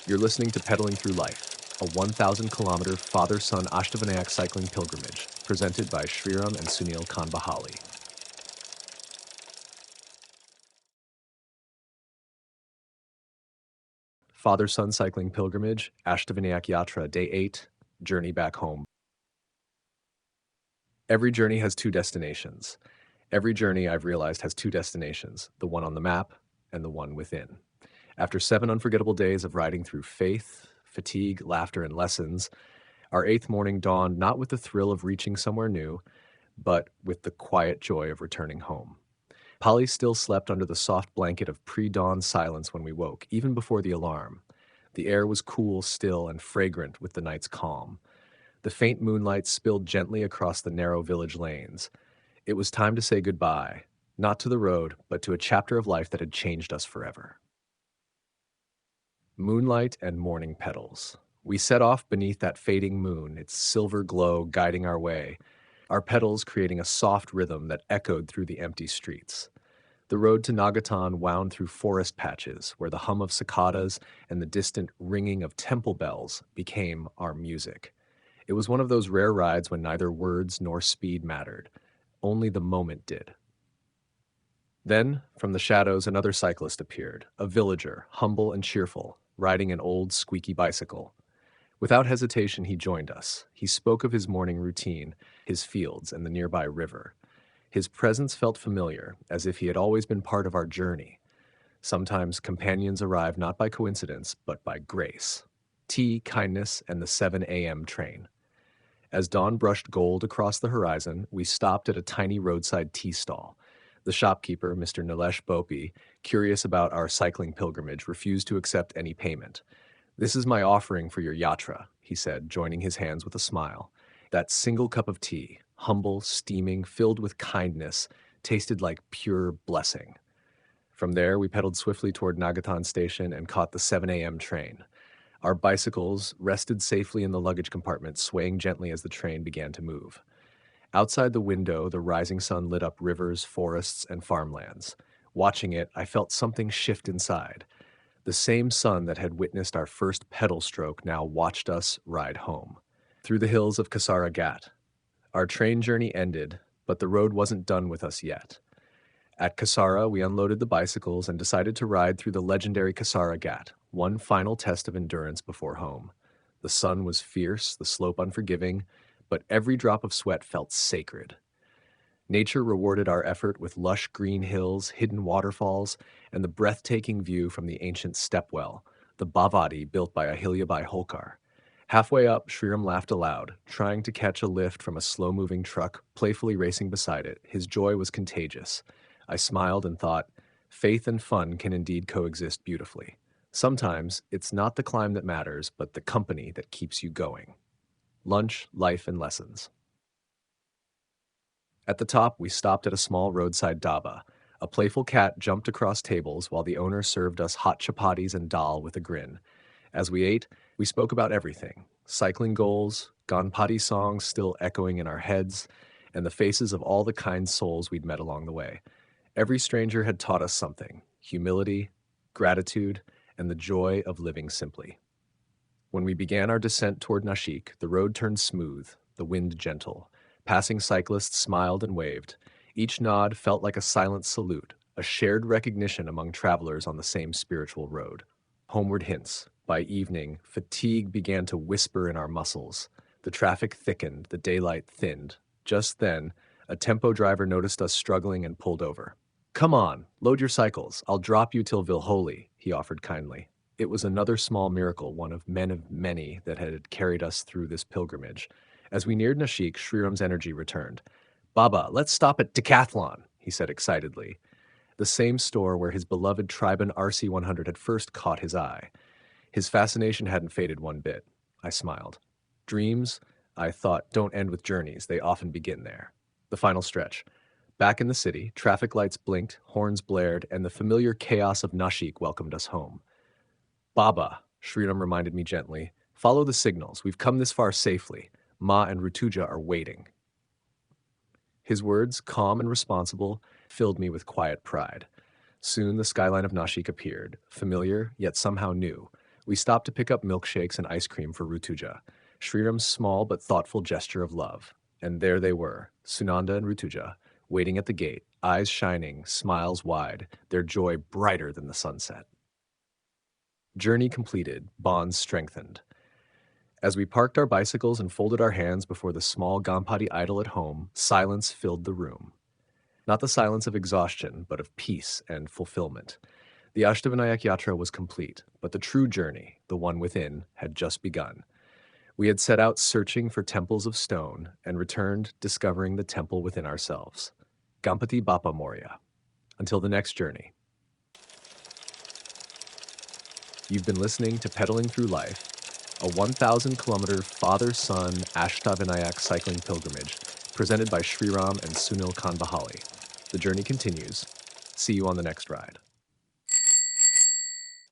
You're listening to Pedaling Through Life, a 1,000-kilometer father-son Ashtavinayak cycling pilgrimage, presented by Sriram and Sunil KHANDBAHALE. Father-son cycling pilgrimage, Ashtavinayak Yatra, Day 8, journey back home. Every journey has two destinations. Every journey, I've realized, has two destinations, the one on the map and the one within. After 7 unforgettable days of riding through faith, fatigue, laughter, and lessons, our 8th morning dawned not with the thrill of reaching somewhere new, but with the quiet joy of returning home. Pali still slept under the soft blanket of pre-dawn silence when we woke, even before the alarm. The air was cool, still, and fragrant with the night's calm. The faint moonlight spilled gently across the narrow village lanes. It was time to say goodbye, not to the road, but to a chapter of life that had changed us forever. Moonlight and morning petals. We set off beneath that fading moon, its silver glow guiding our way, our petals creating a soft rhythm that echoed through the empty streets. The road to Nagothane wound through forest patches, where the hum of cicadas and the distant ringing of temple bells became our music. It was one of those rare rides when neither words nor speed mattered. Only the moment did. Then, from the shadows, another cyclist appeared, a villager, humble and cheerful, riding an old, squeaky bicycle. Without hesitation, he joined us. He spoke of his morning routine, his fields, and the nearby river. His presence felt familiar, as if he had always been part of our journey. Sometimes companions arrive not by coincidence, but by grace. Tea, kindness, and the 7 a.m. train. As dawn brushed gold across the horizon, we stopped at a tiny roadside tea stall. The shopkeeper, Mr. Nilesh Bhopi, curious about our cycling pilgrimage, refused to accept any payment. "This is my offering for your yatra," he said, joining his hands with a smile. That single cup of tea, humble, steaming, filled with kindness, tasted like pure blessing. From there, we pedaled swiftly toward Nagothane station and caught the 7 a.m. train. Our bicycles rested safely in the luggage compartment, swaying gently as the train began to move. Outside the window, the rising sun lit up rivers, forests, and farmlands. Watching it, I felt something shift inside. The same sun that had witnessed our first pedal stroke now watched us ride home. Through the hills of Kasara Ghat. Our train journey ended, but the road wasn't done with us yet. At Kasara, we unloaded the bicycles and decided to ride through the legendary Kasara Ghat, one final test of endurance before home. The sun was fierce, the slope unforgiving, but every drop of sweat felt sacred. Nature rewarded our effort with lush green hills, hidden waterfalls, and the breathtaking view from the ancient stepwell, the Bhavati built by Ahilyabai Holkar. Halfway up, Sriram laughed aloud, trying to catch a lift from a slow-moving truck, playfully racing beside it. His joy was contagious. I smiled and thought, faith and fun can indeed coexist beautifully. Sometimes, it's not the climb that matters, but the company that keeps you going. Lunch, life, and lessons. At the top, we stopped at a small roadside dhaba. A playful cat jumped across tables while the owner served us hot chapatis and dal with a grin. As we ate, we spoke about everything: cycling goals, Ganpati songs still echoing in our heads, and the faces of all the kind souls we'd met along the way. Every stranger had taught us something: humility, gratitude, and the joy of living simply. When we began our descent toward Nashik, the road turned smooth, the wind gentle. Passing cyclists smiled and waved. Each nod felt like a silent salute, a shared recognition among travelers on the same spiritual road. Homeward hints. By evening, fatigue began to whisper in our muscles. The traffic thickened, the daylight thinned. Just then, a tempo driver noticed us struggling and pulled over. "Come on, load your cycles. I'll drop you till Vilholi," he offered kindly. It was another small miracle, one of many that had carried us through this pilgrimage. As we neared Nashik, Sriram's energy returned. "Baba, let's stop at Decathlon," he said excitedly. The same store where his beloved Triben RC100 had first caught his eye. His fascination hadn't faded one bit. I smiled. Dreams, I thought, don't end with journeys. They often begin there. The final stretch. Back in the city, traffic lights blinked, horns blared, and the familiar chaos of Nashik welcomed us home. "Baba," Sriram reminded me gently, "follow the signals. We've come this far safely. Ma and Rutuja are waiting." His words, calm and responsible, filled me with quiet pride. Soon the skyline of Nashik appeared, familiar yet somehow new. We stopped to pick up milkshakes and ice cream for Rutuja, Sriram's small but thoughtful gesture of love. And there they were, Sunanda and Rutuja, waiting at the gate, eyes shining, smiles wide, their joy brighter than the sunset. Journey completed, bonds strengthened. As we parked our bicycles and folded our hands before the small Ganpati idol at home, silence filled the room. Not the silence of exhaustion, but of peace and fulfillment. The Ashtavinayak Yatra was complete, but the true journey, the one within, had just begun. We had set out searching for temples of stone and returned discovering the temple within ourselves. Ganpati Bappa Moria. Until the next journey. You've been listening to Pedaling Through Life, a 1,000-kilometer father-son Ashtavinayak cycling pilgrimage presented by Sriram and Sunil Khandbahale. The journey continues. See you on the next ride.